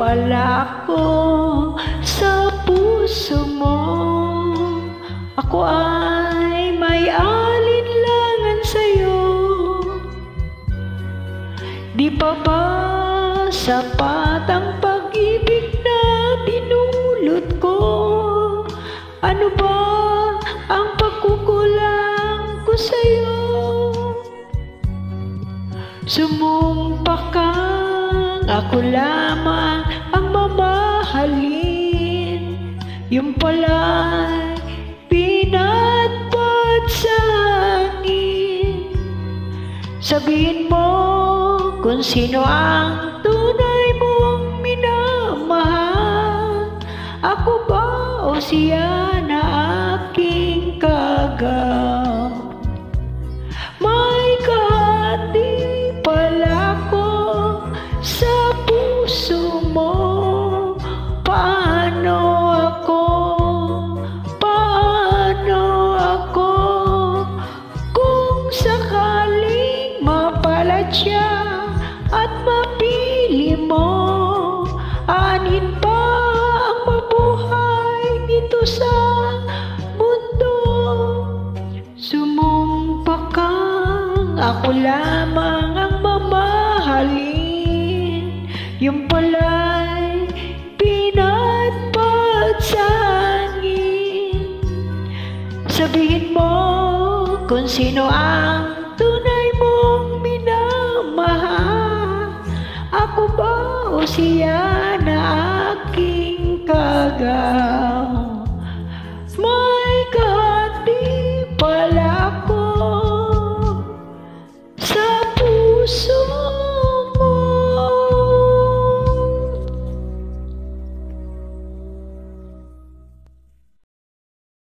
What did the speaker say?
pala ako sa puso mo. Ako ay may alinlangan sa'yo. Di pa ba sapat ang pag-ibig na dinulot ko? Ano ba ang pagkukulang ko sa'yo? Sumumpa kang ako lamang ang mamahalin. Yung pala'y pinatpat sa hangin. Sabihin mo kung sino ang tunay mong minamahal. Ako ba o siya na aking kagam? May kahati pala ko sa puso mo. Paano ako kung sakaling mapalad siya at mapili mo? Anin pa ang mabuhay dito sa mundo? Sumumpa kang ako lamang ang mamahalin. Yung pala'y pinatpat sa hangin. Sabihin mo kung sino ang tunay mong minamahal. Ako ba o siya na aking kagam?